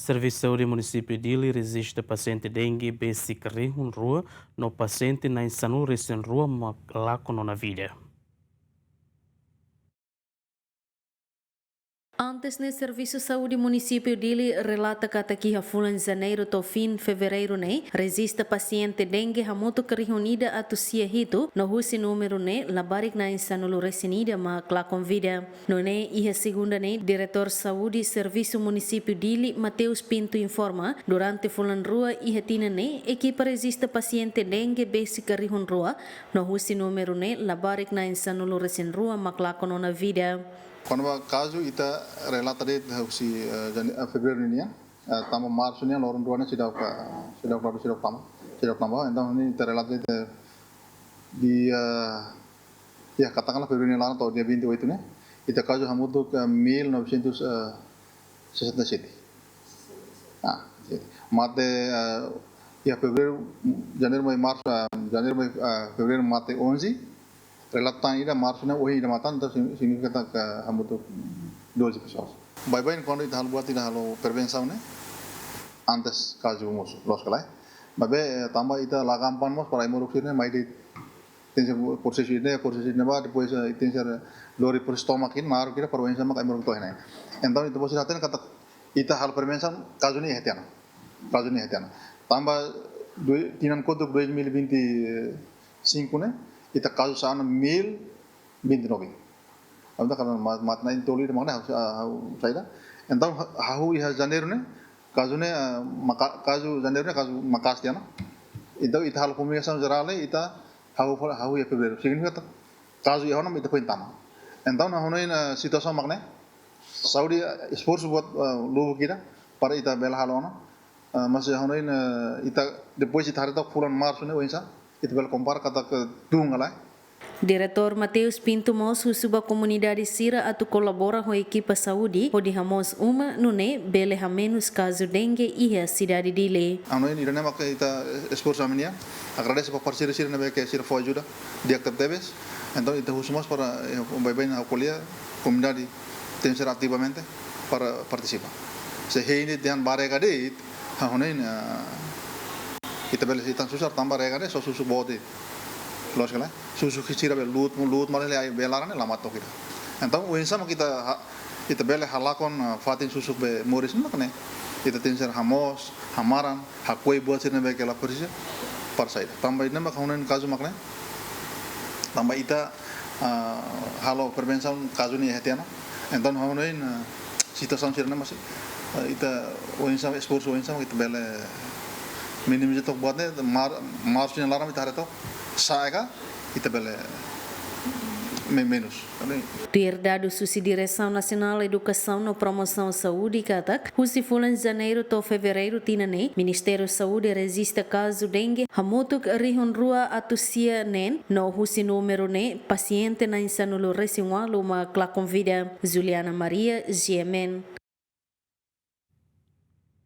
Serviço de Saúde Município de Dili resiste paciente dengue basic rihun rua no paciente na insanu recém rua malaco na vida. Antes, no Serviço de Saúde Município dele relata que até aqui a fulan janeiro to fim fevereiro né resiste paciente dengue hamuto que reunida a tosia hito no husi número né labarik na insanulu resinida ma kla convida no né e a segunda né diretor saúde Serviço Município dele Mateus Pinto informa durante fulan rua e retina né equipa resiste paciente dengue basic rihun rua no husi número né labarik na insanulu resin rua ma kla konona vida. Quando o caso ita relata de si fevereiro ini tama março ini lorong dua ni sudah tama então ini relata di ya katakanlah fevereiro ini atau dia 28 ni ita caso hamudo ke 1967 mate ya fevereiro janeiro março fevereiro mate 11 relatan ida março na ohi ida matan então significa que hamudo 12 pessoas. Bye-bye quando ita buat ida halo prevenção né antes caso mos los kalai. Bye tambah ita lagampan mos para imorok sini mai di tensa proses ini ba depois tensa lori por stomac in maru kira prevenção mak imorok to né. Então itu bos haten kata ita hal prevenção caso ni hetiana. Tambah tinan kodok 2025 né ita caso sana 1029. Então kalau matna intoli de mana saída. Então hahu iha janeiro né caso né caso janeiro né caso makas dia na. Então ita hal comunicação geral né ita hahu ia fevereiro. Significa caso iha nama ita pointama. Então hahu na situação makne Saudi esforço buat lubu kita para ita bela halona. Masih hahu ita depois ita hari tak bulan Maret né wensa ita bela compara kata ke dungalai. Diretor Mateus Pinto Mos suba comunidade Sira atu colabora com a equipa saúde pode hamos uma nune bele ha menos caso dengue e a cidade dele. Ano ini irane mak ita esforço amenia agradece para parceiro Sira nabe que Sira foi ajuda de actividades então ita husmos para bem na colia comunidade tem ser ativamente para participar. Sehingga dengan barega dit hahonin ita bele sitan susar tambah rega de so susu bode. Los kala susu kecil be lut malah le belarane lama to kita. Então o insama kita bele halakon fatin susu be moris makne kita tenser hamos hamaran hakoi buat sini be kala persia parsaida. Tambah ini mak honen kazu makne tambah ita halo prevenção kazu ni hetiana. Então honen situação sirna masih ita o insama esforço o insama kita bele minim jetok buatnya marusnya larang kita hari itu saya kita bela menos. Herdado Susi Direção Nacional de Educação na Promoção Saúde Katak, husi fulan janeiro to fevereiro tinane, Ministério Saúde resiste caso dengue, hamutuk rihun rua atusia nen, no husi número ne, paciente na insanulo resinwalu ma kla convida, Juliana Maria, GMN.